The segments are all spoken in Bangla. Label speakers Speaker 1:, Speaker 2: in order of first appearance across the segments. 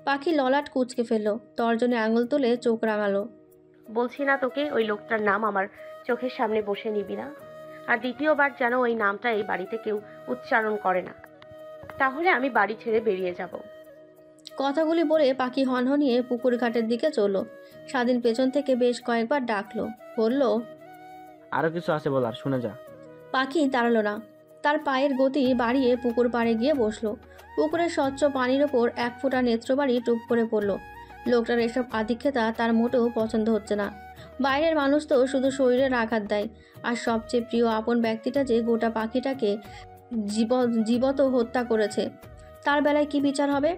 Speaker 1: পাখি ললাট কুঁচকে ফেলল, তর্জনী আঙুল তুলে চোখ রাঙালো।
Speaker 2: বলছি না তোকে ওই লোকটার নাম আমার চোখের সামনে বসে নিবি না। আর দ্বিতীয়বার যেন ওই নামটা এই বাড়িতে কেউ উচ্চারণ করে না, তাহলে আমি বাড়ি ছেড়ে বেরিয়ে যাব।
Speaker 1: কথাগুলি বলে পাখি হনহনিয়ে পুকুর ঘাটের দিকে চলল। স্বাধীন পেছন থেকে বেশ কয়েকবার ডাকলো, বলল,
Speaker 3: আরো কিছু আছে বলার, শুনে যা।
Speaker 1: পাখি দাঁড়ালো না। তার পায়ের গতি বাড়িয়ে পুকুর পাড়ে গিয়ে বসলো। পুকুরের স্বচ্ছ পানির ওপর এক ফোঁটা নেত্রবাড়ি টুপ করে পড়ল। লোকটার এসব আধিক্যতা তার মোটেও পছন্দ হচ্ছে না। বাইরের মানুষ তো শুধু শরীরের আঘাত দেয়, আর সবচেয়ে প্রিয় আপন ব্যক্তিটা যে গোটা পাখিটাকে জীবত হত্যা করেছে, তার বেলায় কি বিচার হবে?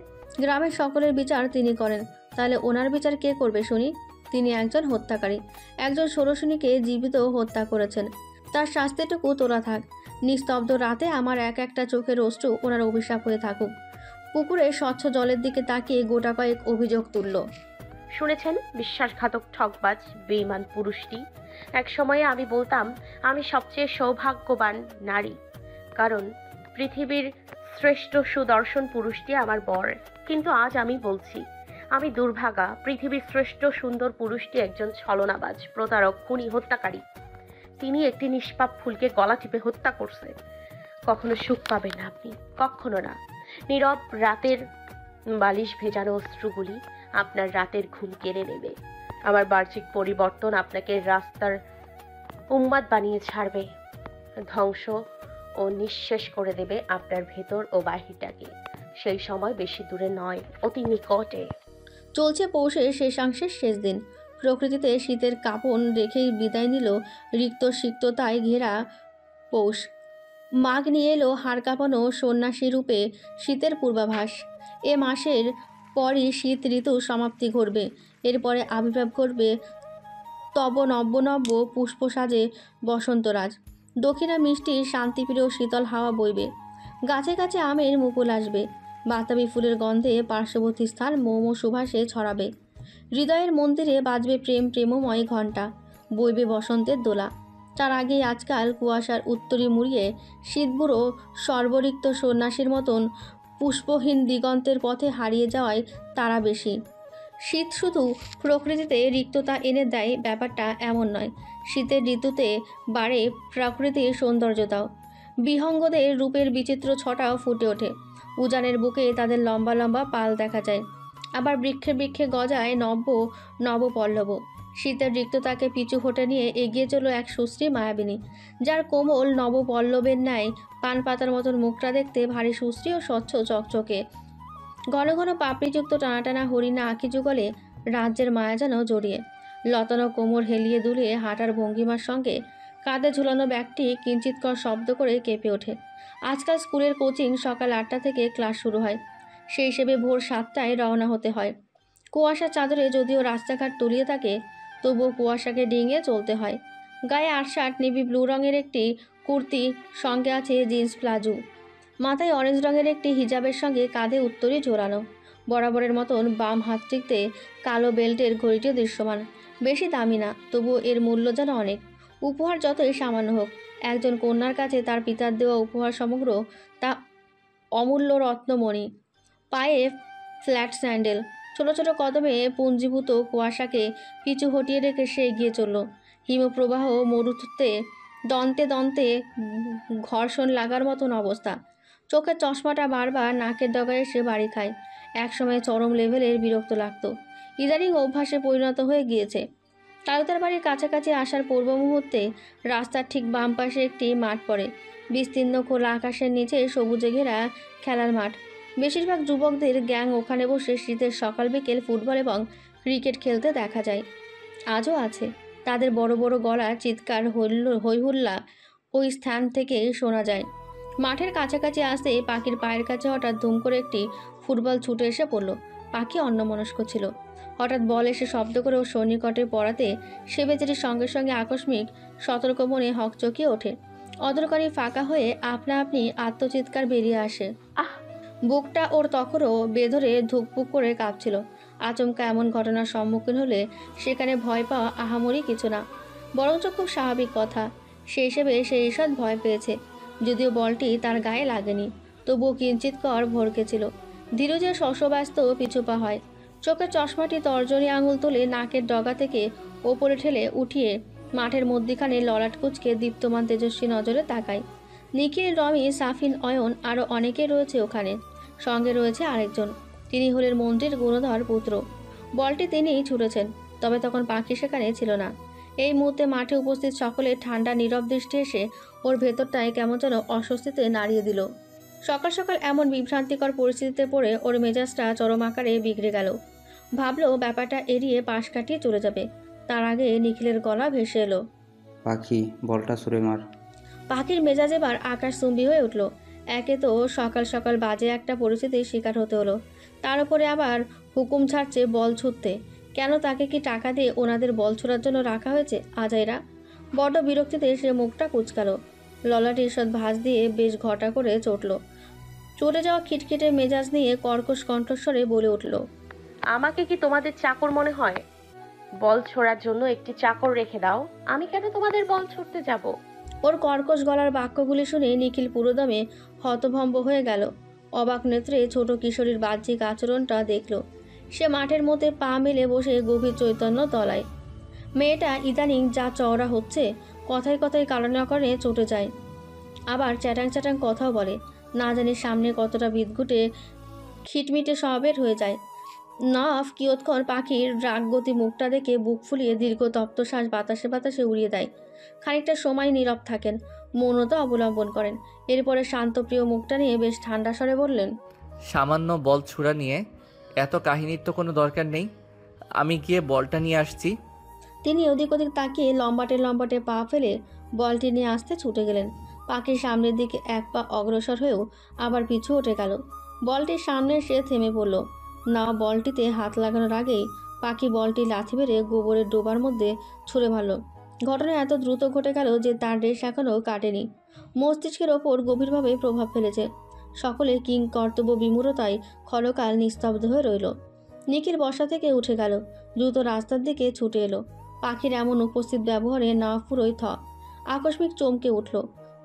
Speaker 1: গ্রামের সকলের বিচার তিনি করেন, তাহলে ওনার বিচার কে করবে শুনি? তিনি একজন হত্যাকারী, একজন ষোড়শনীকে জীবিত হত্যা করেছেন। তার শাস্তিটুকু তোলা থাক। নিস্তব্ধ রাতে আমার এক একটা চোখের অশ্রু ওনার অভিশাপ হয়ে থাকুক। পুকুরে স্বচ্ছ জলের দিকে তাকিয়ে গোটা কয়েক অভিযোগ তুলল।
Speaker 2: শুনেছেন বিশ্বাসঘাতক ঠকবাজ বেঈমান পুরুষটি? এক সময়ে আমি বলতাম আমি সবচেয়ে সৌভাগ্যবান নারী, কারণ পৃথিবীর শ্রেষ্ঠ সুদর্শন পুরুষটি আমার বর। কিন্তু আজ আমি বলছি আমি দুর্ভাগা। পৃথিবীর শ্রেষ্ঠ সুন্দর পুরুষটি একজন ছলনাবাজ, প্রতারক, খুনি, হত্যাকারী। তিনি একটি নিষ্পাপ ফুলকে গলা টিপে হত্যা করছে। কখনো সুখ পাবেন না আপনি, কখনো না। নীরব রাতের বালিশ ভেজানো অশ্রুগুলি আপনার রাতের ঘুম কেড়ে নেবে। আমার বাহ্যিক পরিবর্তন আপনাকে রাস্তার উন্মাদ বানিয়ে ছাড়বে, ধ্বংস ও নিঃশেষ করে দেবে আপনার ভেতর ও বাহিরটাকে। সেই সময় বেশি দূরে নয়, অতি নিকটে।
Speaker 1: চলছে পৌষের শেষাংশের শেষ দিন। প্রকৃতিতে শীতের কাঁপন রেখেই বিদায় নিল রিক্ত সিক্ততায় ঘেরা পৌষ। মাঘ নিয়ে এলো হাড় কাঁপানো সন্ন্যাসী রূপে শীতের পূর্বাভাস। এ মাসের পরই শীত ঋতু সমাপ্তি ঘটবে। এরপরে আবির্ভাব ঘটবে তব নব্য নব্য পুষ্পসাজে বসন্তরাজ। দক্ষিণা মিষ্টি শান্তিপ্রিয় শীতল হাওয়া বইবে। গাছে গাছে আমের মুকুল আসবে। বাতাবি ফুলের গন্ধে পার্শ্ববর্তী স্থান মোমো সুভাষে ছড়াবে। হৃদয়ের মন্দিরে বাজবে প্রেম প্রেমময় ঘণ্টা। বইবে বসন্তের দোলা। তার আগেই আজকাল কুয়াশার উত্তরি মুড়িয়ে শীতবুড়ো সর্বরিক্ত সন্ন্যাসীর মতন পুষ্পহীন দিগন্তের পথে হারিয়ে যাওয়ায় তারা বেশি। শীত শুধু প্রকৃতিতে রিক্ততা এনে দেয় ব্যাপারটা এমন নয়। শীতের ঋতুতে বাড়ে প্রাকৃতিক সৌন্দর্যতাও। বিহঙ্গদের রূপের বিচিত্র ছটাও ফুটে ওঠে। উজানের বুকে তাদের লম্বা লম্বা পাল দেখা যায়। আবার বৃক্ষে বৃক্ষে গজায় নব্য নবপল্লব। শীতের রিক্ততাকে পিছু হটে নিয়ে এগিয়ে চলো এক সুশ্রী মায়াবিনী, যার কোমল নবপল্লবের ন্যায় পান পাতার মতন মুখটা দেখতে ভারী সুশ্রী ও স্বচ্ছ চকচকে। ঘন ঘন পাপড়িযুক্ত টানাটানা হরিণা আঁকি যুগলে রাজ্যের মায়া যেন জড়িয়ে। লতানো কোমর হেলিয়ে দুলিয়ে হাঁটার ভঙ্গিমার সঙ্গে কাঁধে ঝুলানো ব্যাগটি কিঞ্চিৎকর শব্দ করে কেঁপে ওঠে। আজকাল স্কুলের কোচিং সকাল 8টা থেকে ক্লাস শুরু হয়। সেই হিসেবে ভোর 7টায় রওনা হতে হয়। কুয়াশার চাদরে যদিও রাস্তাঘাট তলিয়ে থাকে, তবুও কুয়াশাকে ডিঙিয়ে চলতে হয়। গায়ে আটশার্ট, নেভি ব্লু রঙের একটি কুর্তি, সঙ্গে আছে জিন্স প্লাজো। মাথায় অরেঞ্জ রঙের একটি হিজাবের সঙ্গে কাঁধে উত্তরী ঝোলানো। বরাবরের মতন বাম হাতটিতে কালো বেল্টের ঘড়িটিও দৃশ্যমান। বেশি দামি না, তবুও এর মূল্য যেন অনেক। উপহার যতই সামান্য হোক, একজন কন্যার কাছে তার পিতার দেওয়া উপহার সমগ্র তা অমূল্য রত্নমণি। পায়ে ফ্ল্যাট স্যান্ডেল। ছোট ছোট কদমে পুঞ্জীভূত কুয়াশাকে পিছু হটিয়ে রেখে সে এগিয়ে চলল। হিমপ্রবাহ মরুতে দন্তে দন্তে ঘর্ষণ লাগার মতন অবস্থা। চোখের চশমাটা বারবার নাকের ডগায় এসে বাড়ি খায়। একসময় চরম লেভেলের বিরক্ত লাগতো, ইদানিং অভ্যাসে পরিণত হয়ে গিয়েছে। তালুতার বাড়ির কাছাকাছি আসার পূর্ব মুহূর্তে রাস্তার ঠিক বাম পাশে একটি মাঠ পড়ে। বিস্তীর্ণ খোলা আকাশের নিচে সবুজে ঘেরা খেলার মাঠ। বেশিরভাগ যুবকদের গ্যাং ওখানে বসে শীতের সকাল বিকেল ফুটবল এবং ক্রিকেট খেলতে দেখা যায়। আজও আছে। তাদের বড় বড় গলা চিৎকার হইহুল্লা ওই স্থান থেকে শোনা যায়। মাঠের কাছাকাছি আসতে পাখির পায়ের কাছে হঠাৎ ধুম করে একটি ফুটবল ছুটে এসে পড়ল। পাখি অন্যমনস্ক ছিল। হঠাৎ বল এসে শব্দ করে ও সন্নিকটে পড়াতে সে বেচারির সঙ্গে সঙ্গে আকস্মিক সতর্ক মনে হকচকিয়ে ওঠে। অদরকারি ফাঁকা হয়ে আপনা আপনি আত্মচিৎকার বেরিয়ে আসে।
Speaker 2: আহ!
Speaker 1: বুকটা ওর তখনও বেধরে ধুকপুক করে কাঁপছিল। আচমকা এমন ঘটনার সম্মুখীন হলে সেখানে ভয় পাওয়া আহামরি কিছু না, বরঞ্চ খুব স্বাভাবিক কথা। সেই হিসেবে সে ঈষৎ ভয় পেয়েছে, যদিও বলটি তার গায়ে লাগেনি। তবুও কিঞ্চিত কর ভরকেছিল। ধীরজের শশব্যস্ত পিছুপা হয়। চোখের চশমাটি তর্জনী আঙুল তুলে নাকের ডগা থেকে ওপরে ঠেলে উঠিয়ে মাঠের মধ্যিখানে ললাট কুচকে দীপ্তমান তেজস্বী নজরে তাকায়। নিখিল, রমি, সাফিন, অয়ন আরও অনেকে রয়েছে ওখানে। সঙ্গে রয়েছে আরেকজন, তিনি হলেন মন্ত্রীর গুণধর পুত্র। বলটি তিনিই ছুটেছেন, তবে তখন পাখি সেখানে ছিল না। এই মুহূর্তে মাঠে উপস্থিত সকলের ঠান্ডা নীরব দৃষ্টি এসে ওর ভেতরটায় কেমন যেন অস্বস্তিতে নাড়িয়ে দিল। সকাল সকাল এমন বিভ্রান্তিকর পরিস্থিতিতে পড়ে ওর মেজাজটা চরম আকারে বিগড়ে গেল। ভাবলো ব্যাপারটা এড়িয়ে পাশ কাটিয়ে চলে যাবে, তার আগে নিখিলের গলা ভেসে এলো,
Speaker 4: পাখি, বলটা ছুঁড়ে মার।
Speaker 1: পাখির মেজাজ এবার আকাশচুম্বী হয়ে উঠল। একে তো সকাল সকাল বাজে একটা পরিস্থিতির শিকার হতে হলো, তার উপরে আবার হুকুম ছাড়ছে বল ছুটতে। কেন, তাকে কি টাকা দিয়ে ওনাদের বল ছোড়ার জন্য রাখা হয়েছে? আজাইরা বড্ড বিরক্তিতে সে মুখটা কুচকালো। ললাটে ঈষৎ ভাঁজ দিয়ে বেশ ঘটা করে চটল। চটে যাওয়া খিটখিটে মেজাজ নিয়ে কর্কশ কণ্ঠস্বরে বলে উঠল,
Speaker 2: আমাকে কি তোমাদের চাকর মনে হয়? বল ছোড়ার জন্য একটি চাকর রেখে দাও, আমি কেন তোমাদের বল ছুড়তে যাব?
Speaker 1: ওর কর্কশ গলার বাক্যগুলি শুনে নিখিল পুরোদমে হতভম্ব হয়ে গেল। অবাক নেত্রে ছোট কিশোরীর বাহ্যিক আচরণটা দেখল। সে মাঠের মধ্যে পা মেলে বসে গভীর চৈতন্য তলায়। মেয়েটা ইদানিং যা চওড়া হচ্ছে, কথায় কথায় কারণে অকারণে চটে যায়, আবার চ্যাটাং চ্যাটাং কথাও বলে। না জানি সামনে কতটা বিদঘুটে খিটমিটে স্বভাবের হয়ে যায়। নফ কিয়ৎক্ষণ পাখির রাগগতি মুখটা দেখে বুক ফুলিয়ে দীর্ঘ তপ্ত শ্বাস বাতাসে বাতাসে উড়িয়ে দেয়। খানিকটা সময় নীরব থাকেন, মৌনতা অবলম্বন করেন। এরপরে শান্তপ্রিয় মুখটা নিয়ে বেশ ঠান্ডা স্বরে বললেন,
Speaker 5: সামান্য বল ছোড়া নিয়ে এত কাহিনীর তো কোনো দরকার নেই, আমি গিয়ে বলটা নিয়ে আসছি।
Speaker 1: তিনি ওদিক ওদিক তাকিয়ে লম্বাটে লম্বাটে পা ফেলে বলটি নিয়ে আসতে ছুটে গেলেন। পাখির সামনের দিকে এক পা অগ্রসর হয়েও আবার পিছু উঠে গেল। বলটির সামনে এসে থেমে পড়ল। না, বলটিতে হাত লাগানোর আগেই পাখি বলটি লাথি মেরে গোবরের ডোবার মধ্যে ছুঁড়ে মারল। ঘটনা এত দ্রুত ঘটে গেল যে তার রেশ এখনও কাটেনি। মস্তিষ্কের ওপর গভীরভাবে প্রভাব ফেলেছে। সকলে কিং কর্তব্য বিমূঢ়তায় ক্ষণকাল নিস্তব্ধ হয়ে রইল। নিখিল বসা থেকে উঠে গেল, দ্রুত রাস্তার দিকে ছুটে এলো। পাখির এমন উপস্থিত ব্যবহারে না পুরোই আকস্মিক চমকে উঠল।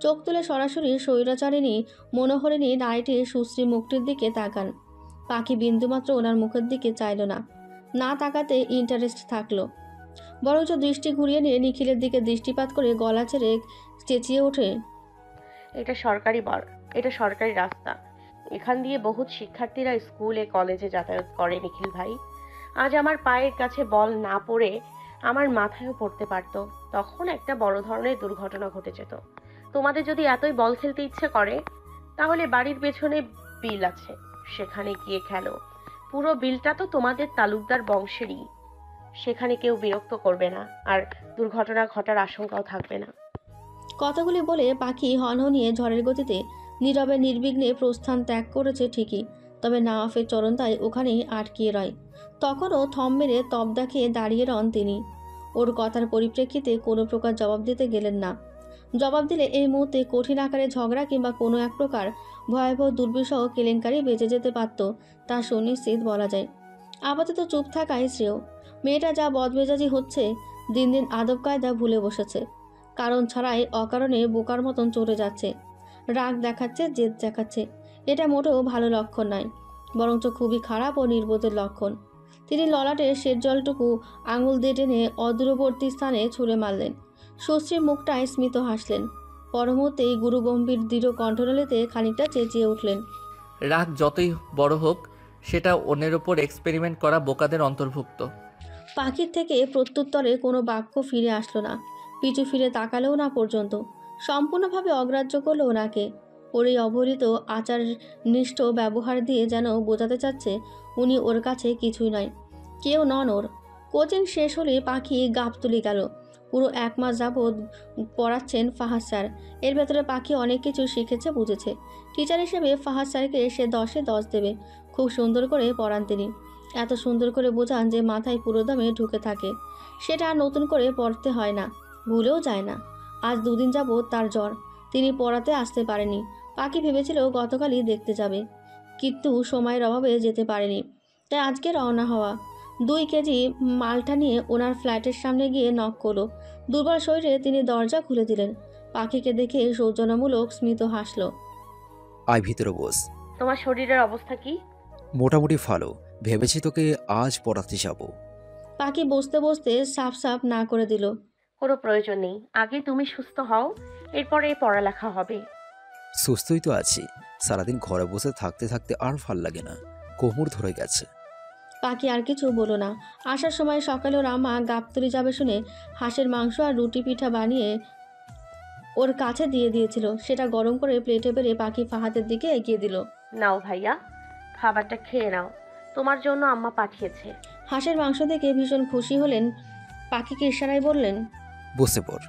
Speaker 1: চোখ তুলে সরাসরি স্বৈরাচারিণী মনোহরিণী নারীটির সুশ্রী মুখটির দিকে তাকান। পাখি বিন্দুমাত্র ওনার মুখের দিকে চাইল না, না তাকাতে ইন্টারেস্ট থাকলো। বরঞ্চ দৃষ্টি ঘুরিয়ে নিয়ে নিখিলের দিকে দৃষ্টিপাত করে গলা ছেড়ে চেঁচিয়ে ওঠে,
Speaker 2: এটা সরকারি রাস্তা, এখান দিয়ে বহুত শিক্ষার্থীরা স্কুলে কলেজে যাতায়াত করে নিখিল ভাই। আজ আমার পায়ের কাছে বল না পড়ে আমার মাথায়ও পড়তে পারতো, তখন একটা বড় ধরনের দুর্ঘটনা ঘটে যেত। তোমাদের যদি এতই বল খেলতে ইচ্ছে করে, তাহলে বাড়ির পেছনে বিল আছে, সেখানে গিয়ে খেলো। পুরো বিলটা তো তোমাদের তালুকদার বংশেরই, সেখানে কেউ বিরক্ত করবে না, আর দুর্ঘটনা ঘটার আশঙ্কাও থাকবে না।
Speaker 1: কথাগুলি বলে পাখি হনহনিয়ে ঝড়ের গতিতে নীরবে নির্বিঘ্নে প্রস্থান ত্যাগ করেছে ঠিকই, তবে নাওয়াফের চরণতাই ওখানেই আটকিয়ে রয়। তখনও থম মেরে তবদা খেয়ে দাঁড়িয়ে রন তিনি। ওর কথার পরিপ্রেক্ষিতে কোনো প্রকার জবাব দিতে গেলেন না। জবাব দিলে এই মুহূর্তে কঠিন আকারে ঝগড়া কিংবা কোনো এক প্রকার ভয়াবহ দুর্বিষহ কেলেঙ্কারি বেঁচে যেতে পারত, তা সুনিশ্চিত বলা যায়। আপাতত চুপ থাকাই শ্রেয়। মেয়েটা যা বদমেজাজি হচ্ছে, দিন দিন আদব কায়দা ভুলে বসেছে। কারণ ছাড়াই অকারণে বোকার মতন চড়ে যাচ্ছে, রাগ দেখাচ্ছে, জেদ দেখাচ্ছে। এটা মোটেও ভালো লক্ষণ নয়, বরঞ্চ খুবই খারাপ ও নির্বোধের লক্ষণ। তিনি ললাটের শেষ জলটুকু আঙুল দিয়ে টেনে অদূরবর্তী স্থানে ছুঁড়ে মারলেন। সুশ্রীর মুখটায় স্মিত হাসলেন। পরমুহূর্তেই গুরুগম্ভীর দৃঢ় কণ্ঠনালীতে খানিকটা চেঁচিয়ে উঠলেন,
Speaker 5: রাগ যতই বড় হোক, সেটা অন্যের ওপর এক্সপেরিমেন্ট করা বোকাদের অন্তর্ভুক্ত।
Speaker 1: পাখির থেকে প্রত্যুত্তরে কোনো বাক্য ফিরে আসলো না, পিছু ফিরে তাকালেও না পর্যন্ত। সম্পূর্ণভাবে অগ্রাহ্য করলো ওনাকে। ওর এই অবহেলিত আচারনিষ্ঠ ব্যবহার দিয়ে যেন বোঝাতে চাচ্ছে উনি ওর কাছে কিছুই নয়, কেউ নন ওর। কোচিং শেষ হলে পাখি গাবতলি গেল। পুরো 1 মাস যাবৎ পড়াচ্ছেন ফাহাদ স্যার। এর ভেতরে পাখি অনেক কিছু শিখেছে, বুঝেছে। টিচার হিসেবে ফাহাদ স্যারকে সে 10-এ 10 দেবে। খুব সুন্দর করে পড়ান তিনি, এত সুন্দর করে বোঝান যে মাথায় পুরোদমে ঢুকে থাকে। সেটা আর নতুন করে পড়তে হয় না, ভুলেও যায় না। আজ 2 দিন যাবৎ তার জ্বর, তিনি পড়াতে আসতে পারেনি। পাখি ভেবেছিল গতকালই দেখতে যাবে, কিন্তু সময়ের অভাবে যেতে পারেনি। তাই আজকে রওনা হওয়া। 2 কেজি মালটা নিয়ে ওনার ফ্ল্যাটের সামনে গিয়ে নক করলো। দুর্বল শরীরে তিনি দরজা খুলে দিলেন। পাখিকে দেখে সৌজন্যমূলক স্মিত হাসল।
Speaker 6: আয় ভিতরে বস।
Speaker 2: তোমার শরীরের অবস্থা কি?
Speaker 6: মোটামুটি ভালো। ভেবেছি তোকে আজ পড়াতে যাব।
Speaker 1: পাখি বসতে বসতে সাফ সাফ না করে দিল।
Speaker 2: কোনো প্রয়োজন নেই, আগে তুমি সুস্থ হও, এরপরে পড়ালেখা হবে।
Speaker 6: সুস্থই তো আছি। সারাদিন ঘরে বসে থাকতে থাকতে আর ভাল লাগে না, কোমর ধরে গেছে।
Speaker 1: পাখি আর কিছু বলো না। আসার সময় সকালে ওর আম্মা গাবতলি যাবে শুনে হাঁসের মাংস আর রুটি পিঠা বানিয়ে ওর কাছে দিয়ে দিয়েছিল। সেটা গরম করে প্লেটে বেড়ে পাখি ফাহাদের দিকে এগিয়ে দিল।
Speaker 2: নাও ভাইয়া, খাবারটা খেয়ে নাও, তোমার জন্য আম্মা পাঠিয়েছে।
Speaker 1: হাঁসের মাংস দেখে ভীষণ খুশি হলেন। পাখিকে ইশারায় বললেন,
Speaker 6: বসে পড়।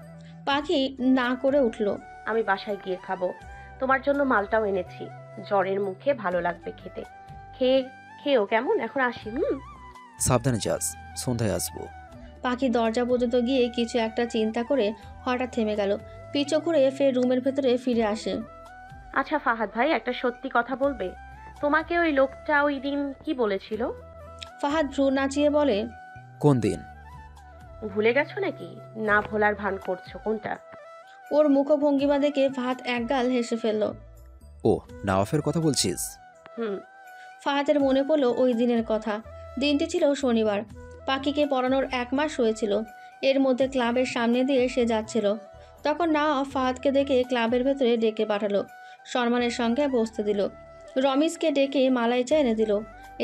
Speaker 1: পাখি না করে উঠল।
Speaker 2: আমি বাসায় গিয়ে খাবো, তোমার জন্য মালটাও এনেছি, জ্বরের মুখে ভালো লাগবে খেতে। খেয়েও কেমন, এখন আসি।
Speaker 6: সাবধানে যাস, সন্ধ্যায় আসবো।
Speaker 1: পাখি দরজা পর্যন্ত গিয়ে কিছু একটা চিন্তা করে হঠাৎ থেমে গেল। পিছু ঘুরে ফের রুমের ভেতরে ফিরে আসে।
Speaker 2: আচ্ছা ফাহাদ ভাই, একটা সত্যি কথা বলবে? তোমাকে ওই লোকটা ওই দিন কি বলেছিল?
Speaker 1: ফাহাদ ভ্রু নাচিয়ে বলে,
Speaker 6: কোন দিন?
Speaker 2: ভুলে গেছো নাকি? না ভোলার ভান করছো কোনটা?
Speaker 1: ওর মুখভঙ্গিমা দেখে ফাহাদ একগাল হেসে ফেলল।
Speaker 6: ও, নওয়াফের কথা বলছিস?
Speaker 1: ফাহাদের মনে পড়ল ওই দিনের কথা। দিনটি ছিল শনিবার। পাখিকে পড়ানোর 1 মাস হয়েছিল। এর মধ্যে ক্লাবের সামনে দিয়ে সে যাচ্ছিল। তখন না ফাহাদকে দেখে ক্লাবের ভেতরে ডেকে পাঠালো। সম্মানের সঙ্গে বসতে দিল। রমিজকে ডেকে মালাই চা এনে দিল।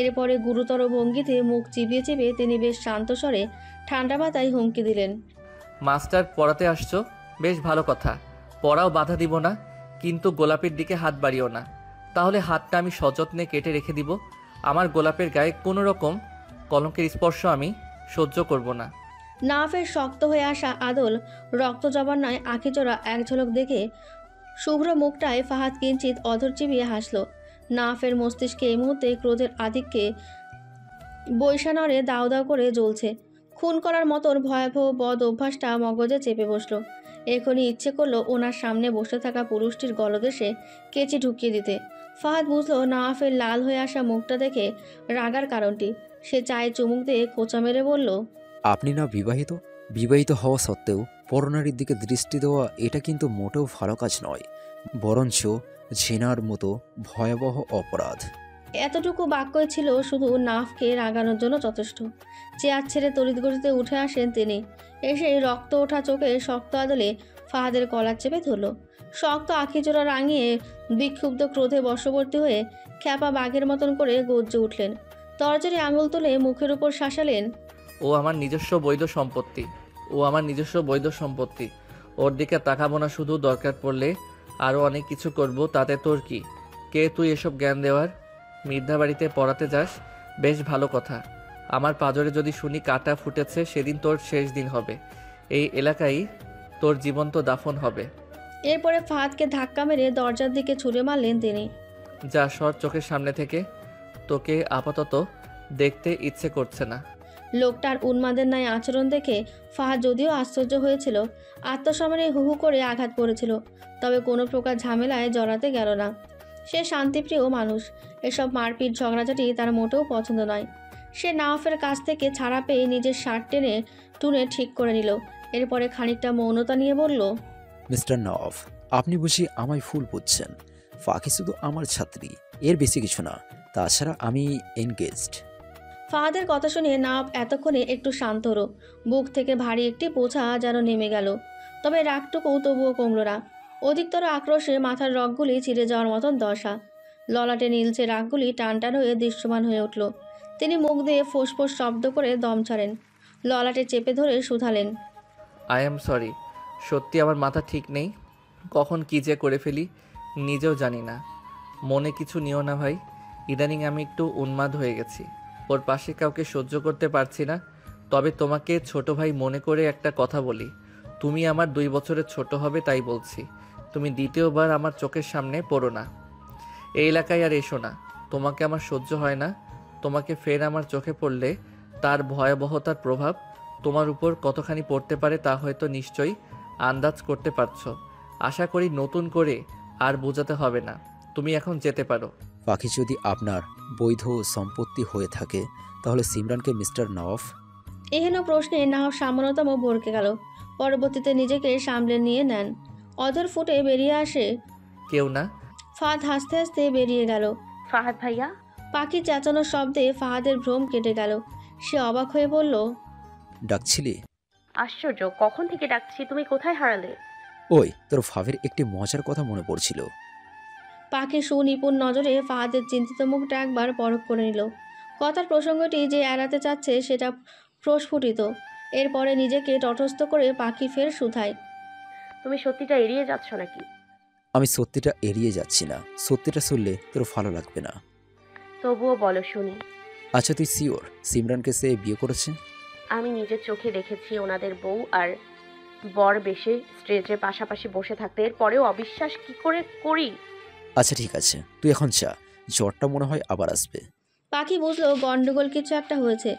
Speaker 1: এরপরে গুরুতর ভঙ্গিতে মুখ চিবিয়ে চিবিয়ে তিনি বেশ শান্ত স্বরে ঠান্ডা মাথায় হুমকি দিলেন,
Speaker 5: মাস্টার পড়াতে আসছো, বেশ ভালো কথা। পড়াও, বাধা দিব না, কিন্তু গোলাপের দিকে হাত বাড়িও না, তাহলে হাতটা আমি সযত্নে কেটে রেখে দিব। আমার গোলাপের গায়ে কোনো রকম কলঙ্কের স্পর্শ আমি সহ্য করব না।
Speaker 1: নাফের শক্ত হয়ে আসা আদল রক্ত জবার নয় আঁখিজোড়া এক ঝলক দেখে শুভ্র মুখটায় ফাহাদ কিঞ্চিত অধর চিবিয়ে হাসল। নাফের মস্তিষ্কে এই মুহূর্তে ক্রোধের আধিক্যে বৈশানরে দাও দাও করে জ্বলছে। খুন করার মতন ভয়াবহ বদ অভ্যাসটা মগজে চেপে বসলো। এখনই ইচ্ছে করলো ওনার সামনে বসে থাকা পুরুষটির গলদেশে কেচি ঢুকিয়ে দিতে। ফাহাদ বুঝলো নাফের লাল হয়ে আসা মুখটা দেখে রাগার কারণটি। সে চায়ে চুমুক দিয়ে খোঁচা মেরে বলল,
Speaker 6: আপনি না বিবাহিত? বিবাহিত হওয়া সত্ত্বেও পরনারীর দিকে দৃষ্টি দেওয়া এটা কিন্তু মোটেও ভালো কাজ নয়, বরঞ্চ ঝিনার মতো ভয়াবহ অপরাধ।
Speaker 1: এতটুকু বাক্যই ছিল শুধু নাফকে রাগানোর জন্য যথেষ্ট। চেয়ার ছেড়ে তড়িৎগতিতে উঠে আসেন তিনি। এসে রক্ত ওঠা চোখে শক্ত আদলে ফাহাদের কলার চেপে ধরল। শক্ত আখিজোড়া রাঙিয়ে বিক্ষুব্ধ ক্রোধে বশবর্তী হয়ে খ্যাপা বাঘের মতন করে গর্জে উঠলেন। তরজরে আঙুল তুলে মুখের উপর শাসালেন,
Speaker 5: ও আমার নিজস্ব বৈধ সম্পত্তি, ওর দিকে তাকাবো না, শুধু দরকার পড়লে আরও অনেক কিছু করব, তাতে তোর কি? কে তুই এসব জ্ঞান দেওয়ার? মির্ধা বাড়িতে পড়াতে যাস, বেশ ভালো কথা। আমার পাজরে যদি শুনি কাটা ফুটেছে, সেদিন তোর শেষ দিন হবে। এই এলাকায় তোর জীবন্ত দাফন হবে।
Speaker 1: এরপরে ফাহাদকে ধাক্কা মেরে দরজার দিকে ছুঁড়ে মারলেন তিনি।
Speaker 5: যা সর চোখের সামনে থেকে, তোকে আপাতত দেখতে ইচ্ছে করছে না।
Speaker 1: লোকটার উন্মাদের ন্যায় আচরণ দেখে ফাহাদ যদিও আশ্চর্য হয়েছিল, আত্মসম্মানে হু হু করে আঘাত পড়েছিল, তবে কোনো প্রকার ঝামেলায় জড়াতে গেল না। সে শান্তিপ্রিয় মানুষ। এসব মারপিট ঝগড়াঝাটি তার মোটেও পছন্দ নয়। সে নাওফের কাছ থেকে ছাড়া পেয়ে নিজের শার্ট টেনে টুনে ঠিক করে নিল। এরপরে খানিকটা মৌনতা নিয়ে বলল,
Speaker 6: মিস্টার নওয়াফ, আপনি বুঝি আমায় ফুল বুঝছেন? ফাঁকি শুধু আমার ছাত্রী, এর বেশি কিছু না। তাছাড়া আমি এনগেজড।
Speaker 1: ফাহাদের কথা শুনে নাওফ এতক্ষণে একটু শান্ত হলো। বুক থেকে ভারী একটি বোঝা যেন নেমে গেল, তবে রাগটুকু তবুও কমল না। অধিকতর আক্রোশে মাথার রগগুলি ছিঁড়ে যাওয়ার মতন দশা। ললাটে নীলচে রাগগুলি টান টান হয়ে দৃশ্যমান হয়ে উঠল। তিনি মুখ দিয়ে ফোঁস শব্দ করে দম ছাড়েন। ললাটে চেপে ধরে শুধালেন,
Speaker 5: আই এম সরি, সত্যি আমার মাথা ঠিক নেই, কখন কী যে করে ফেলি নিজেও জানি না। মনে কিছু নিও না ভাই, ইদানিং আমি একটু উন্মাদ হয়ে গেছি। ওর পাশে কাউকে সহ্য করতে পারছি না। তবে তোমাকে ছোট ভাই মনে করে একটা কথা বলি, তুমি আমার 2 বছরের ছোট হবে, তাই বলছি। তুমি দ্বিতীয়বার আমার চোখের সামনে পড়ো না, এই এলাকায় আর এসো না। তোমাকে আমার সহ্য হয় না। তোমাকে ফের আমার চোখে পড়লে তার ভয়াবহতার প্রভাব তোমার উপর কতখানি পড়তে পারে তা হয়তো নিশ্চয়ই আন্দাজ করতে পারছো। আশা করি নতুন করে আর বোঝাতে হবে না। তুমি এখন যেতে পারো।
Speaker 6: পাখি যদি আপনার বৈধ সম্পত্তি হয়ে থাকে, তাহলে সিমরানকে মিস্টার নওয়াফ?
Speaker 1: এহেন প্রশ্নে নাহব সামান্যতম ভরকে গেল। পরবর্তীতে নিজেকে সামলে নিয়ে নেন। অধর ফুটে বেরিয়ে আসে,
Speaker 5: কেউ না।
Speaker 1: ফাহাদ হাসতে হাসতে বেরিয়ে গেল।
Speaker 2: ফাহাদ ভাইয়া।
Speaker 1: পাখির চেঁচানোর শব্দে ফাহাদের ভ্রম কেটে গেল। সে অবাক হয়ে বলল,
Speaker 6: ডাকছিলি?
Speaker 2: আশ্চর্য, কখন থেকে ডাকছি, তুমি কোথায় হারালে?
Speaker 6: ওই তোর ভাবির একটি মজার কথা মনে পড়ছিল।
Speaker 1: পাখি সুনিপুণ নজরে ফাহাদের চিন্তিত মুখটা একবার পরখ করে নিল। কথার প্রসঙ্গটি যে এড়াতে চাচ্ছে সেটা প্রস্ফুটিত। এরপরে নিজেকে তটস্থ করে পাখি ফের শুধায়।
Speaker 2: তুমি সত্যিটা এড়িয়ে যাচ্ছ নাকি?
Speaker 6: আমি সত্যিটা এড়িয়ে যাচ্ছি না, সত্যিটা শুনলে তোর ভালো লাগবে না।
Speaker 2: তবুও বলো শুনি।
Speaker 6: আচ্ছা তুই শিওর সিমরানকে সে বিয়ে করেছে?
Speaker 2: আমি নিজের চোখে দেখেছি ওনাদের বউ আর বর বেশে স্টেজে পাশাপাশি বসে থাকতে, এরপরেও অবিশ্বাস কি করে করি?
Speaker 6: আচ্ছা ঠিক আছে, তুই এখন যা, জ্বরটা মনে হয় আবার আসবে।
Speaker 1: পাখি বুঝলো গন্ডগোল কিছু একটা হয়েছে।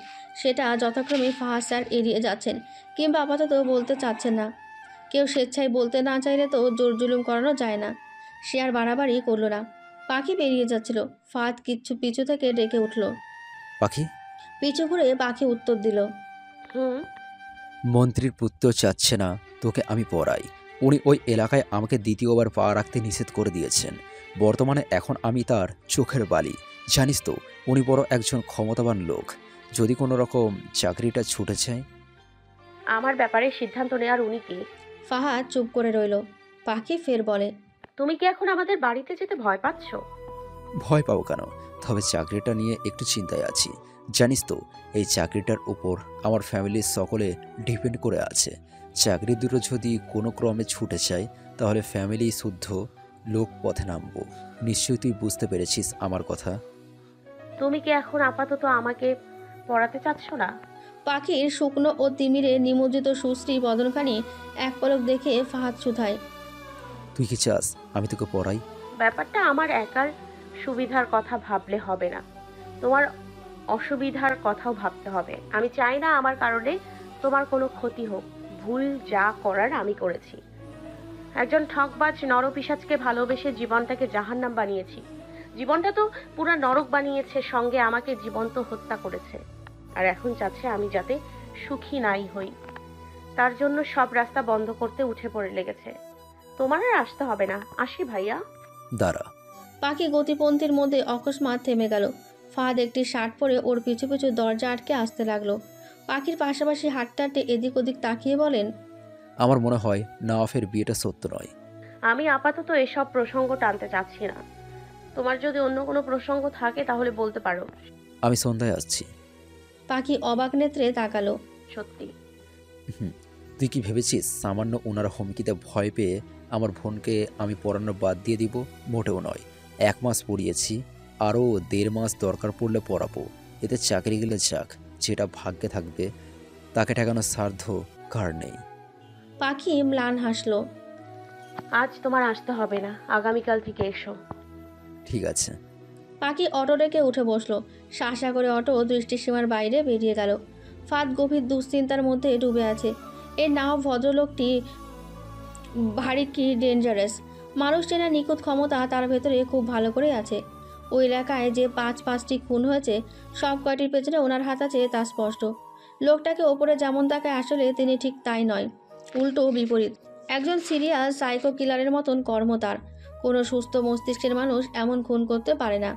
Speaker 1: সেটা যথাক্রমে ফাহাদ স্যার এড়িয়ে যাচ্ছেন, কিংবা আপাতত বলতে চাচ্ছেন না। কেউ স্বেচ্ছায় বলতে না চাইলে তো জোর জুলুম করানো যায় না। সে আর বাড়াবাড়ি করলো না। পাখি বেরিয়ে যাচ্ছিল। ফাহাদ কিচ্ছু পিছু থেকে ডেকে উঠল।
Speaker 6: পাখি।
Speaker 1: পিছু ঘুরে পাখি উত্তর দিল।
Speaker 2: হুম।
Speaker 6: মন্ত্রীর পুত্র চাচ্ছে না তোকে আমি পড়াই। উনি ওই এলাকায় আমাকে দ্বিতীয়বার পা রাখতে নিষেধ করে দিয়েছেন। বর্তমানে এখন আমি তার চোখের বালি। জানিস তো উনি বড় একজন ক্ষমতাবান লোক। যদি কোনো রকম চাকরিটা ছুটে যায়।
Speaker 2: আমার ব্যাপারে সিদ্ধান্ত নেওয়ার উনি কে?
Speaker 1: ফাহাদ চুপ করে রইল। পাখি ফের বলে,
Speaker 2: তুমি কি এখন আমাদের বাড়িতে যেতে ভয় পাচ্ছ?
Speaker 6: ভয় পাবো কেন? তবে চাকরিটা নিয়ে একটু চিন্তায় আছি। জানিস তো এই চাকরিটার উপর আমার ফ্যামিলির সকলে ডিপেন্ড করে আছে। চাকরি দুটো যদি কোনো ক্রমে ছুটে যায় তাহলে ফ্যামিলি শুদ্ধ লোক পথে নামবো। নিশ্চয়ই তুই বুঝতে পেরেছিস আমার কথা।
Speaker 2: তুমি কি এখন আপাতত আমাকে পড়াতে চাচ্ছ না?
Speaker 1: পাখির শুকনো ও তিমিরে নিমজ্জিত সুশ্রী বদনখানি এক পলক দেখে ফাহাদ শুধায়।
Speaker 6: তুই কি চাস আমি তোকে পড়াই?
Speaker 2: ব্যাপারটা আমার একার সুবিধার কথা ভাবলে হবে না, তোমার অসুবিধার কথাও ভাবতে হবে। আমি চাই না আমার কারণে তোমার কোনো ক্ষতি হোক। ভুল যা করার আমি করেছি। একজন ঠকবাজ নরপিশাচকে ভালোবেসে জীবনটাকে জাহান্নাম বানিয়েছি। জীবনটা তো পুরা নরক বানিয়েছে, সঙ্গে আমাকে জীবন্ত হত্যা করেছে। আর এখন চাচ্ছে আমি যাতে সুখী নাই হই। তার জন্য সব রাস্তা বন্ধ করতে উঠে পড়ে লেগেছে। তোমার আর আসতে হবে না, আসি ভাইয়া।
Speaker 6: দাঁড়া।
Speaker 1: পাখি গতিপন্থীর মধ্যে অকস্মাৎ থেমে গেল। ফাহাদ একটি শার্ট পরে ওর পিছু পিছু দরজা আটকে আসতে লাগলো। পাখির পাশাপাশি হাঁটতে হাঁটতে এদিক ওদিক তাকিয়ে বলেন,
Speaker 6: আমার মনে হয় নওয়াফের বিয়েটা সত্য নয়।
Speaker 2: আমি আপাতত এসব প্রসঙ্গ টানতে চাচ্ছি না। তোমার যদি অন্য কোনো প্রসঙ্গ থাকে তাহলে বলতে পারো।
Speaker 6: আমি সন্ধ্যায় আসছি।
Speaker 1: পাখি অবাক নেত্রে তাকালো।
Speaker 2: সত্যি?
Speaker 6: তুই কি ভেবেছিস সামান্য ওনার হুমকিতে ভয় পেয়ে আমার বোনকে আমি পড়ানো বাদ দিয়ে দিব? মোটেও নয়। 1 মাস পড়িয়েছি, আরও 1.5 মাস দরকার পড়লে পড়াবো। এতে চাকরি গেলে যাক, যেটা ভাগ্যে থাকবে তাকে ঠেকানোর সাধ্য কার নেই।
Speaker 1: পাখি ম্লান হাসলো।
Speaker 2: আজ তোমার আসতে হবে না, আগামীকাল থেকে এসো।
Speaker 6: ঠিক আছে।
Speaker 1: পাখি অটো ডেকে উঠে বসলো। শাসা করে অটো দৃষ্টিসীমার বাইরে বেরিয়ে গেল। ফাদ গভীর দুশ্চিন্তার মধ্যে ডুবে আছে। এর নাও ভদ্রলোকটি ভারী কি ডেঞ্জারাস। মানুষ চেনার নিখুঁত ক্ষমতা তার ভেতরে খুব ভালো করেই আছে। ওই এলাকায় যে 5টি খুন হয়েছে সব কয়টির পেছনে ওনার হাত আছে তা স্পষ্ট। লোকটাকে ওপরে যেমন তাকায় আসলে তিনি ঠিক তাই নয়, উল্টো বিপরীত। একজন সিরিয়াস সাইকো কিলারের মতন কর্ম তার। কোনো সুস্থ মস্তিষ্কের মানুষ এমন খুন করতে পারে না।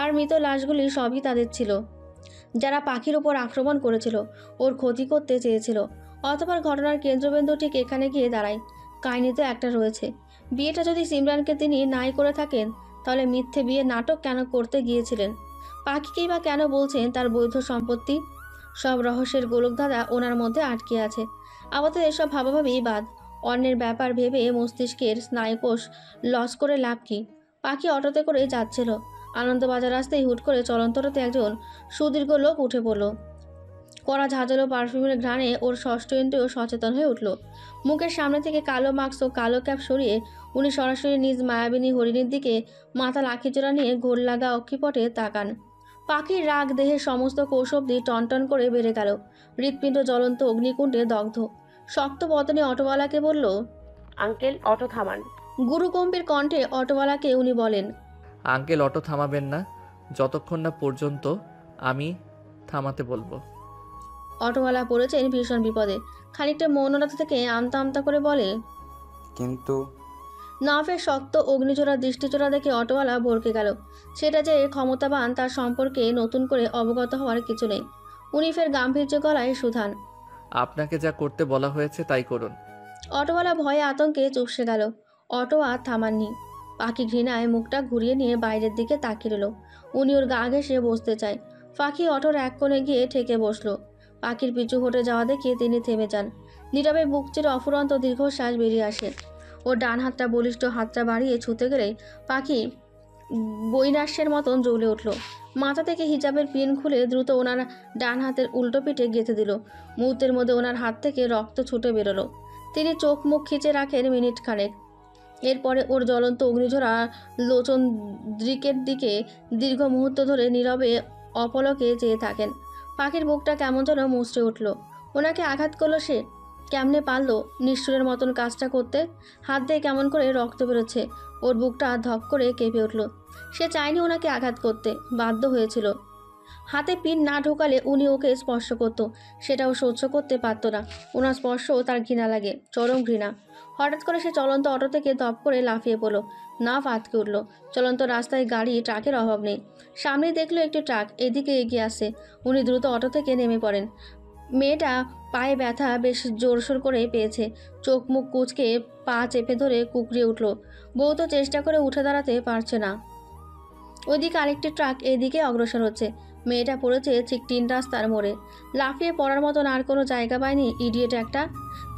Speaker 1: আর মৃত লাশগুলি সবই তাদের ছিল, যারা পাখির উপর আক্রমণ করেছিল, ওর ক্ষতি করতে চেয়েছিল। অতঃপর ঘটনার কেন্দ্রবিন্দু ঠিক এখানে গিয়ে দাঁড়ায়। কাহিনীতে একটা রয়েছে। বিয়েটা যদি সিমরানকে তিনি নাই করে থাকেন তাহলে মিথ্যে বিয়ে নাটক কেন করতে গিয়েছিলেন? পাখিকেই বা কেন বলছেন তার বৈধ সম্পত্তি? সব রহস্যের গোলকধাঁধা ওনার মধ্যে আটকে আছে। আপাতত এসব ভাবাভাবি বাদ। অন্যের ব্যাপার ভেবে মস্তিষ্কের স্নায়ুকোষ লস করে লাভ কি? পাখি অটোতে করে যাচ্ছিল। আনন্দবাজার আসতেই হুট করে চলন্তরতে একজন সুদীর্ঘ লোক উঠে পড়ল। কড়া ঝাঁঝালো পারফিউমের ঘ্রাণে ওর ষষ্ঠ ইন্দ্রিয় সচেতন হয়ে উঠল। মুখের সামনে থেকে কালো মাস্ক ও কালো ক্যাপ সরিয়ে উনি সরাসরি নিজ মায়াবিনী হরিণীর দিকে মাথা লাখিজোড়া নিয়ে ঘোর লাগা অক্ষিপটে তাকান। পাখির রাগ দেহের সমস্ত কৌশব্দি টনটন করে বেড়ে গেল। হৃৎপিণ্ড জ্বলন্ত অগ্নিকুণ্ডে দগ্ধ। শক্ত বদনে অটোওয়ালাকে বলল,
Speaker 2: আঙ্কেল অটো থামান।
Speaker 1: গুরুগম্ভীর কণ্ঠে অটোওয়ালাকে উনি বলেন,
Speaker 5: আঙ্কেল অটো থামাবেন না যতক্ষণ না পর্যন্ত আমি থামাতে বলবো।
Speaker 1: অটোওয়ালা পড়েছেন ভীষণ বিপদে। খানিকটা মৌনতা থেকে আমতা আমতা করে বলে,
Speaker 4: কিন্তু
Speaker 1: নাফের শক্ত অগ্নিজোড়া দৃষ্টিচোড়া দেখে অটোওয়ালা ভরকে গেল। সেটা যে ক্ষমতাবান তার সম্পর্কে নতুন করে অবগত হওয়ার কিছু নেই। উনি ফের গাম্ভীর্য গলায় সুধান,
Speaker 5: আপনাকে যা করতে বলা হয়েছে তাই করুন।
Speaker 1: অটোওয়ালা ভয়ে আতঙ্কে চুপসে গেল। অটো আর থামাননি। পাখি ঘৃণায় মুখটা ঘুরিয়ে নিয়ে বাইরের দিকে তাকিয়ে রইল। উনি ওর গা ঘেঁষে বসতে চায়। পাখি অটোর এক কোণে গিয়ে ঠেকে বসলো। পাখির পিছু হটে যাওয়া দেখে তিনি থেমে যান। নীরবে বুক চিরে অফুরন্ত দীর্ঘশ্বাস বেরিয়ে আসে। ওর ডান হাতটা বলিষ্ঠ হাতটা বাড়িয়ে ছুঁতে গেলে পাখি বৈনাশ্যের মতন জ্বলে উঠল। মাথা থেকে হিজাবের পিন খুলে দ্রুত ওনার ডান হাতের উল্টো পিঠে গেঁথে দিল। মুহূর্তের মধ্যে ওনার হাত থেকে রক্ত ছুটে বেরোলো। তিনি চোখ মুখ খিচে রাখেন মিনিট খানেক। এরপরে ওর জ্বলন্ত অগ্নিঝরা লোচন দৃকের দিকে দীর্ঘ মুহূর্ত ধরে নীরবে অপলকে চেয়ে থাকেন। পাখির বুকটা কেমন যেন মুচড়ে উঠল। ওনাকে আঘাত করলো সে। কেমনে পারলো নিষ্ঠুরের মতন কাজটা করতে? হাত দিয়ে কেমন করে রক্ত বেরোচ্ছে। ওর বুকটা ধক করে কেঁপে উঠল। সে চায়নি ওনাকে আঘাত করতে, বাধ্য হয়েছিল। হাতে পিন না ঢোকালে উনি ওকে স্পর্শ করতো, সেটাও সহ্য করতে পারত না। ওনার স্পর্শ তার ঘৃণা লাগে, চরম ঘৃণা। হঠাৎ করে সে চলন্ত অটো থেকে দপ করে লাফিয়ে পড়ল। নাফ আটকে উঠল। চলন্ত রাস্তায় গাড়ি ট্রাকের অভাব নেই। সামনেই দেখলো একটি ট্রাক এদিকে এগিয়ে আসছে। উনি দ্রুত অটো থেকে নেমে পড়েন। মেয়েটা পায়ে ব্যথা বেশ জোরসোর করে পেয়েছে। চোখ মুখ কুঁচকে পা চেপে ধরে কুকড়িয়ে উঠল। বউ তো চেষ্টা করে উঠে দাঁড়াতে পারছে না। ওইদিকে আরেকটি ট্রাক এদিকে অগ্রসর হচ্ছে। মেয়েটা পড়েছে ঠিক 3 রাস্তার মোড়ে। লাফিয়ে পড়ার মতন আর কোনো জায়গা পায়নি ইডিয়েট একটা।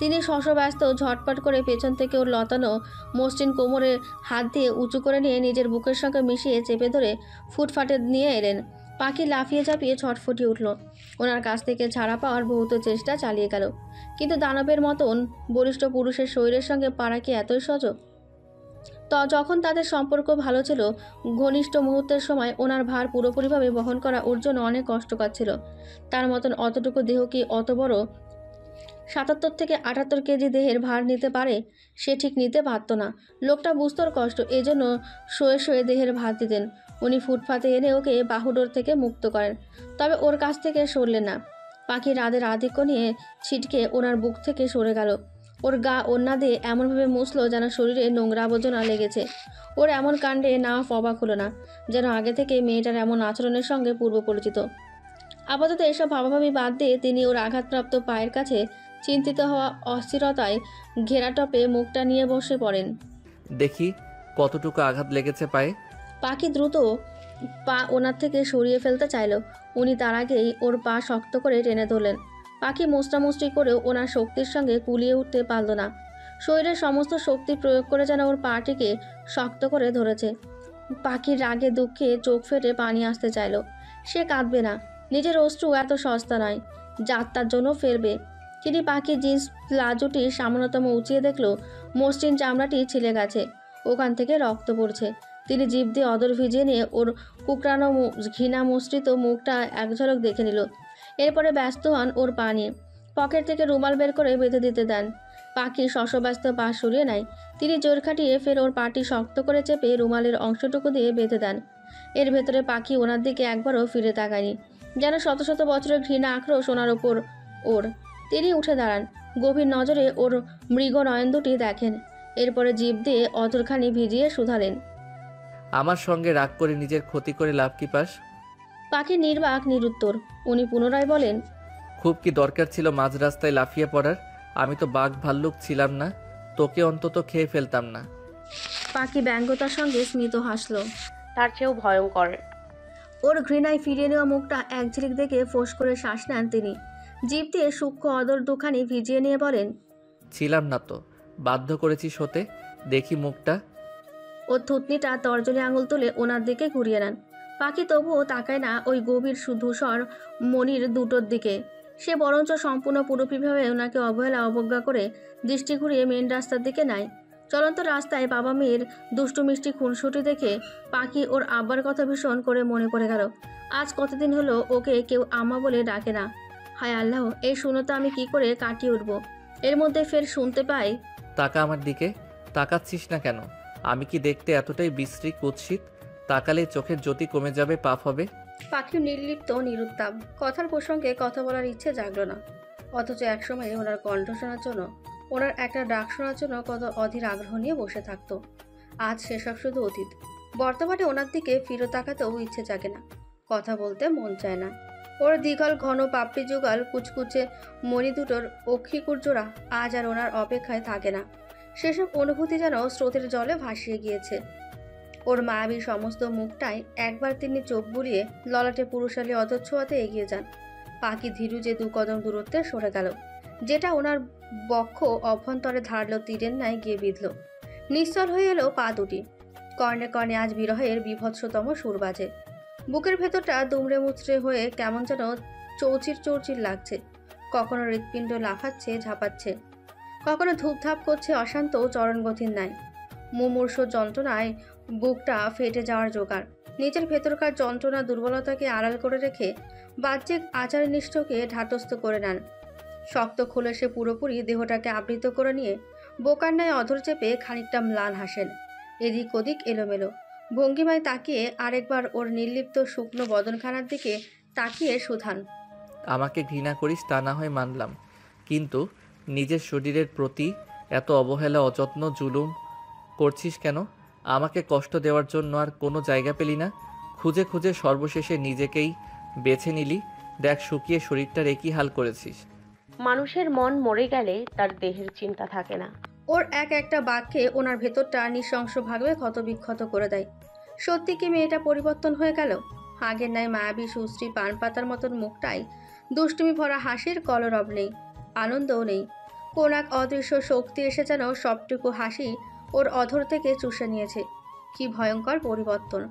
Speaker 1: তিনি শশব্যস্ত ঝটপট করে পেছন থেকে ওর লতানো মসৃণ কোমরে হাত দিয়ে উঁচু করে নিয়ে নিজের বুকের সঙ্গে মিশিয়ে চেপে ধরে ফুটফাটে নিয়ে এলেন। পাখি লাফিয়ে ঝাঁপিয়ে ছটফটিয়ে উঠল। ওনার কাছ থেকে ছাড়া পাওয়ার বহুত চেষ্টা চালিয়ে গেল, কিন্তু দানবের মতন বলিষ্ঠ পুরুষের শরীরের সঙ্গে পারা কি এতই সহজ? যখন তাদের সম্পর্ক ভালো ছিল, ঘনিষ্ঠ মুহূর্তের সময় ওনার ভার পুরোপুরিভাবে বহন করা ওর জন্য অনেক কষ্টকর ছিল। তার মতন অতটুকু দেহ কি অত বড় 77 থেকে 78 কেজি দেহের ভার নিতে পারে? সে ঠিক নিতে পারত না। লোকটা বুঝতোর কষ্ট, এজন্য শোয়ে শোয়ে দেহের ভার দিতেন। উনি ফুটপাতে এনে ওকে বাহুডোর থেকে মুক্ত করেন, তবে ওর কাছ থেকে সরলেন না। পাখি রাদের আধিক্য নিয়ে ছিটকে ওনার বুক থেকে সরে গেল। ওর গা ওড়না দিয়ে এমনভাবে মুছলো যেন শরীরে নোংরা আবর্জনা লেগেছে। ওর এমন কাণ্ডে না অবাক হলো না, যেন আগে থেকে মেয়েটার এমন আচরণের সঙ্গে পূর্ব পরিচিত। আপাতত এসব ভাবাভাবি বাদ দিয়ে তিনি ওর আঘাতপ্রাপ্ত পায়ের কাছে চিন্তিত হওয়া অস্থিরতায় ঘেরাটপে মুখটা নিয়ে বসে পড়েন।
Speaker 5: দেখি কতটুকু আঘাত লেগেছে পায়ে।
Speaker 1: পাখি দ্রুত পা ওনার থেকে সরিয়ে ফেলতে চাইল। উনি তার আগেই ওর পা শক্ত করে টেনে ধরলেন। পাখি মুষ্টামুষ্টি করেও ওনার শক্তির সঙ্গে কুলিয়ে উঠতে পারল না। শরীরের সমস্ত শক্তি প্রয়োগ করে যেন ওর পাটিকে শক্ত করে ধরেছে। পাখির রাগে দুঃখে চোখ ফেটে পানি আসতে চাইল। সে কাঁদবে না, নিজের অশ্রু এত সস্তা নয়, যাত্রার জন্য ফেরবে। তিনি পাখির জিন্স প্লাজোটি সামান্যতম উঁচিয়ে দেখল মসৃণ চামড়াটি ছিলে গেছে, ওখান থেকে রক্ত পড়ছে। তিনি জিভ দিয়ে অদর ভিজিয়ে নিয়ে ওর কুকরানো ঘৃণা মিশ্রিত মুখটা এক ঝলক দেখে নিল। এরপরে ব্যস্ত হন ওর পা নিয়ে। পকেট থেকে রুমাল বের করে বেঁধে দিতে দেন। পাখি শশব্যস্ত পা সরিয়ে নেয়। তিনি জোর খাটিয়ে ফের ওর পাটি শক্ত করে চেপে রুমালের অংশটুকু দিয়ে বেঁধে দেন। এর ভেতরে পাখি ওনার দিকে একবারও ফিরে তাকায়নি, যেন শত শত বছরের ঘৃণা আক্রোশ ওনার ওপর ওর। তিনি উঠে দাঁড়ান, গভীর নজরে ওর মৃগ নয়ন দুটি দেখেন। এরপরে জিভ দিয়ে অতরখানি ভিজিয়ে শুধালেন,
Speaker 5: আমার সঙ্গে রাগ করে নিজের ক্ষতি করে লাভ কি পাস?
Speaker 1: পাখি নির্বাক নিরুত্তর। উনি পুনরায় বলেন,
Speaker 5: খুব কি দরকার ছিল মাঝ রাস্তায় লাফিয়ে পড়ার? আমি তো বাঘ ভাল্লুক ছিলাম না, তোকে অন্তত খেয়ে ফেলতাম না।
Speaker 1: পাখি ব্যঙ্গতার সঙ্গে স্মিত হাসল।
Speaker 2: তার চেয়েও ভয়ঙ্কর।
Speaker 1: ওর ঘৃণায় ফিরিয়ে নেওয়া মুখটা এক ঝিলিক দেখে ফোঁস করে শ্বাস নেন তিনি। জিভ দিয়ে সূক্ষ্ম অদর দুখানি ভিজিয়ে নিয়ে বলেন,
Speaker 5: ছিলাম না তো, বাধ্য করেছিস হতে। দেখি মুখটা।
Speaker 1: ওর থুতনিটা তর্জনী আঙুল তুলে ওনার দিকে ঘুরিয়ে নেন। পাখি তবুও তাকায় না ওই গভীর ধূসর মণির দুটোর দিকে। সে বরঞ্চ সম্পূর্ণ পুরোপুরিভাবে ওনাকে অবহেলা অবজ্ঞা করে দৃষ্টি ঘুরিয়ে মেন রাস্তার দিকে নেয়। চলন্ত রাস্তায় বাবা মেয়ের দুষ্টু মিষ্টি খুনসুটি দেখে পাখি ওর আব্বার কথা ভীষণ করে মনে পড়ে গেল। আজ কতদিন হলো ওকে কেউ আম্মা বলে ডাকে না। হায় আল্লাহ, এই শূন্যতা আমি কি করে কাটিয়ে উঠব? এর মধ্যে ফের শুনতে পাই,
Speaker 5: তাকা আমার দিকে। তাকাচ্ছিস না কেন? আমি কি দেখতে এতটাই বিশ্রী কুৎসিত? তাকালে চোখের জ্যোতি কমে যাবে, পাপ হবে।
Speaker 1: পাখি নির্লিপ্ত নিরুত্তাপ। কথার প্রসঙ্গে কথা বলার ইচ্ছে জাগল না, অথচ একসময় ওনার কণ্ঠ শোনার জন্য ওনার একটা ডাক শোনার জন্য কত অধীর আগ্রহ নিয়ে বসে থাকতো। আজ সেসব শুধু অতীত। বর্তমানে ওনার দিকে ফিরে তাকাতেও ইচ্ছে জাগে না, কথা বলতে মন চায় না। ওর দীঘল ঘন পাপড়ি যুগল কুচকুচে মণি দুটোর অক্ষিকুর জোড়া আজ আর ওনার অপেক্ষায় থাকে না। সেসব অনুভূতি যেন স্রোতের জলে ভাসিয়ে গিয়েছে। ওর মায়াবী সমস্ত মুখটাই একবার তিনি চোখ বুলিয়ে ললাটে পুরুষালী অধচ্ছোয়াতে এগিয়ে যান। পাখি ধীরু যে 2 কদম দূরত্বে সরে গেল, যেটা ওনার বক্ষ অভ্যন্তরে ধারালো তীরের ন্যায় গিয়ে বিঁধল। নিশ্চল হয়ে এলো পা দুটি। কর্ণে কর্ণে আজ বিরহের বিভৎসতম সুর বাজে। বুকের ভেতরটা দুমড়ে মুচড়ে হয়ে কেমন যেন চৌচির চৌচির লাগছে। কখনো হৃৎপিণ্ড লাফাচ্ছে ঝাঁপাচ্ছে, কখনো ধূপধাপ করছে অশান্ত চরণগতির ন্যায়। মুমূর্ষ যন্ত্রণায় বুকটা ফেটে যাওয়ার জোগাড়। নিজের ভেতরকার যন্ত্রণা দুর্বলতাকে আড়াল করে রেখে বাহ্যিক আচার-নিষ্ঠকে ধাতস্থ করে নেন। শক্ত খুলে সে পুরোপুরি দেহটাকে আবৃত করে নিয়ে বোকার ন্যায় অধর চেপে খানিকটা ম্লান হাসেন। এদিক ওদিক এলোমেলো ভঙ্গিমায় তাকিয়ে আরেকবার ওর নির্লিপ্ত শুকনো বদনখানার দিকে তাকিয়ে সুধান।
Speaker 5: আমাকে ঘৃণা করিস তা না হয় মানলাম, কিন্তু নিজের শরীরের প্রতি এত অবহেলা অযত্ন জুলুম করছিস কেন? আমাকে কষ্ট দেওয়ার জন্য আর কোনো জায়গা পেলি না? খুঁজে খুঁজে সর্বশেষে নিজেকেই বেছে নিলি। দেখ শুকিয়ে শরীরটার একই হাল করেছিস।
Speaker 2: মানুষের মন মরে গেলে তার দেহের চিন্তা থাকে না।
Speaker 1: ওর একটা বাক্যে ওনার ভেতরটা নৃশংসভাবে ক্ষতবিক্ষত করে দেয়। সত্যি কি মেয়েটা পরিবর্তন হয়ে গেল? আগের ন্যায় মায়াবী সুশ্রী পান পাতার মতন মুখটাই দুষ্টুমি ভরা হাসির কলরব নেই, আনন্দও নেই। কোন এক অদৃশ্য শক্তি এসে যেন সবটুকু হাসি ওর অধর থেকে চুষে নিয়েছে। কি ভয়ঙ্কর পরিবর্তন!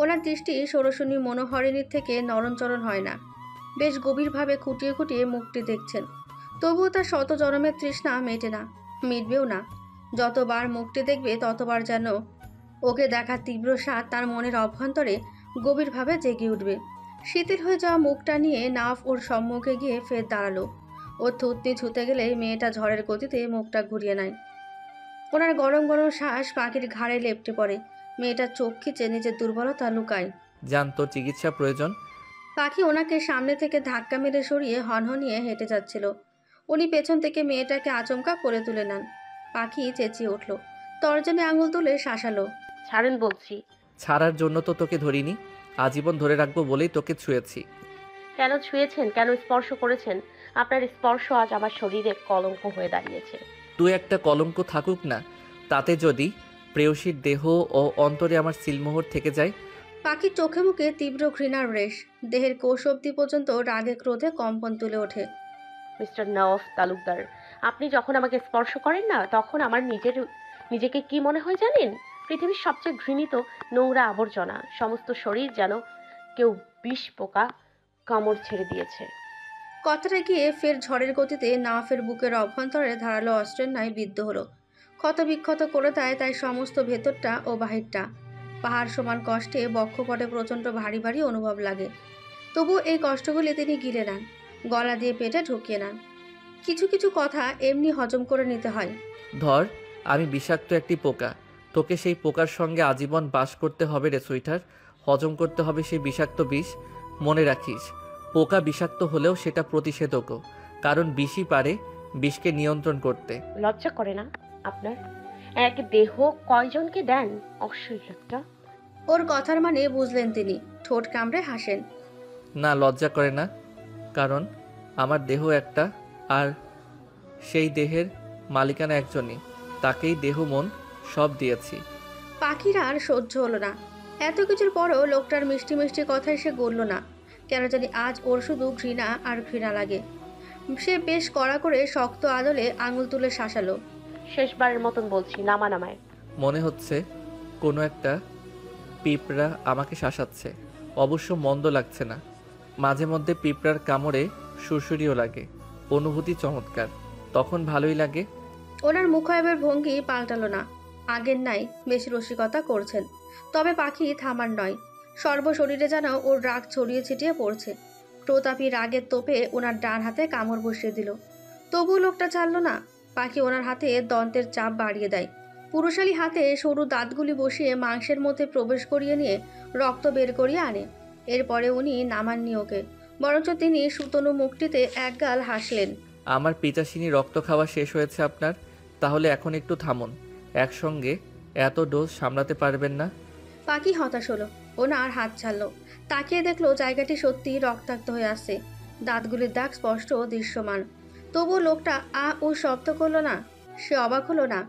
Speaker 1: ওনার দৃষ্টি ষোড়শনী মনোহরিণীর থেকে নরণচরণ হয় না। বেশ গভীরভাবে খুঁটিয়ে খুঁটিয়ে মুখটি দেখছেন। তবুও তার শত জনমের তৃষ্ণা মেটে না, মিটবেও না। যতবার মুখটি দেখবে ততবার যেন ওকে দেখার তীব্র স্বাদ তার মনের অভ্যন্তরে গভীরভাবে জেগে উঠবে। শিথিল হয়ে যাওয়া মুখটা নিয়ে নাফ ওর সম্মুখে গিয়ে ফের দাঁড়ালো। ওর থুতনি ছুতে গেলে মেয়েটা ঝড়ের গতিতে মুখটা ঘুরিয়ে নেয়। ওনার গরম গরম শ্বাস পাখির ঘাড়ে লেপটে পড়ে। মেয়েটার চোখ খিচে নিজের দুর্বলতা লুকায়।
Speaker 5: জান তোর চিকিৎসা প্রয়োজন।
Speaker 1: পাখি ওনাকে সামনে থেকে ধাক্কা মেরে সরিয়ে হনহনিয়ে হেঁটে যাচ্ছিল। উনি পেছন থেকে মেয়েটাকে আচমকা করে তুলে নেন। পাখি চেঁচিয়ে উঠল, তর্জনী আঙুল তুলে শাসালো।
Speaker 2: ছাড়েন বলছি।
Speaker 5: ছাড়ার জন্য তো তোকে ধরিনি, আজীবন ধরে রাখবো বলেই তোকে ছুঁয়েছি।
Speaker 2: কেন ছুঁয়েছেন, কেন স্পর্শ করেছেন? আপনার স্পর্শ আজ আমার শরীরে কলঙ্ক হয়ে দাঁড়িয়েছে।
Speaker 5: তুই একটা কলঙ্ক থাকুক না, তাতে যদি প্রেয়সীর দেহ ও অন্তরে আমার সিলমোহর থেকে যায়।
Speaker 1: পাখির চোখে মুখে তীব্র ঘৃণার রেশ, দেহের কোষ অবধি পর্যন্ত রাগে ক্রোধে কম্পন তুলে ওঠে।
Speaker 2: মিস্টার নওয়াব তালুকদার, আপনি যখন আমাকে স্পর্শ করেন না, তখন আমার নিজেকে কি মনে হয় জানেন? পৃথিবীর সবচেয়ে ঘৃণিত নোংরা আবর্জনা। সমস্ত শরীর যেন কেউ বিষ পোকা কামড় ছেড়ে দিয়েছে।
Speaker 1: কথাটা গিয়ে ফের ঝড়ের গতিতে নাফের বুকের অভ্যন্তরে ধারালো অস্ত্রের ন্যায় বিদ্ধ হলো। ক্ষত বিক্ষত করে দেয় তাই সমস্ত ভেতরটা ও বাহিরটা। পাহাড় সমান কষ্টে বক্ষপটে প্রচণ্ড ভারী ভারী অনুভব লাগে। তবু এই কষ্টগুলি তিনি গিলে নেন, গলা দিয়ে পেটে ঢুকিয়ে নেন। কিছু কিছু কথা এমনি হজম করে নিতে হয়।
Speaker 5: ধর, আমি বিষাক্ত একটি পোকা, তোকে সেই পোকার সঙ্গে আজীবন বাস করতে হবে রে সুইটার। হজম করতে হবে সেই বিষাক্ত বিষ। মনে রাখিস, পোকা বিষাক্ত হলেও সেটা প্রতিষেধকও, কারণ বিষই পারে বিষকে নিয়ন্ত্রণ করতে।
Speaker 2: লজ্জা করে না আপনার? এক দেহ কয়জনকে দেন? অসহ্য একটা।
Speaker 1: ওর কথার মানে বুঝলেন তিনি, ঠোঁট কামড়ে হাসেন।
Speaker 5: না, লজ্জা করে না, কারণ আমার দেহ একটা, আর সেই দেহের মালিকানা একজনই, তাকেই দেহ মন সব দিয়েছি।
Speaker 1: পাখির আর সহ্য হলো না। এত কিছুর পরও লোকটার মিষ্টি মিষ্টি কথায় সে গড়ল না। কেন জানি আজ ওর শুধু ঘৃণা আর ঘৃণা লাগে। সে বেশ কড়া করে শক্ত আদলে আঙুল তুলে শাসালো।
Speaker 2: শেষবারের মতন বলছি, নামায়।
Speaker 5: মনে হচ্ছে কোনো একটা পিঁপড়া আমাকে শাসাচ্ছে। অবশ্য মন্দ লাগছে না, মাঝে মধ্যে পিঁপড়ার কামড়ে সুরসুরিও লাগে, অনুভূতি চমৎকার, তখন ভালোই লাগে।
Speaker 1: ওনার মুখায়বের ভঙ্গি পাল্টালো না, আগের নাই বেশ রসিকতা করছেন। তবে পাখি থামার নয়, সর্বশরীরে যেন ওর রাগ ছড়িয়ে ছিটিয়ে পড়ছে। প্রতাপী রাগের তোপে ওনার ডান হাতে কামড় বসিয়ে দিল। তবু লোকটা ছাড়ল না। পাখি ওনার হাতে দন্তের চাপ বাড়িয়ে দেয়। পুরুষালী হাতে সরু দাঁতগুলি বসিয়ে মাংসের মধ্যে প্রবেশ করিয়ে নিয়ে রক্ত বের করিয়ে আনে। এরপরে উনি নামাননি ওকে, বরঞ্চ তিনি সুতনু মুখটিতে একগাল হাসলেন।
Speaker 5: আমার পিচাসিনী রক্ত খাওয়া শেষ হয়েছে আপনার, তাহলে এখন একটু থামুন। একসঙ্গে এত ডোজ সামলাতে পারবেন না।
Speaker 1: পাখি হতাশ হলো, ওনার হাত ছাড়লো। তাকিয়ে দেখলো জায়গাটি সত্যি রক্তাক্ত হয়ে আসছে, দাঁতগুলির দাগ স্পষ্ট দৃশ্যমান। তবুও লোকটা ও শব্দ করলো না। সে অবাক হলো না,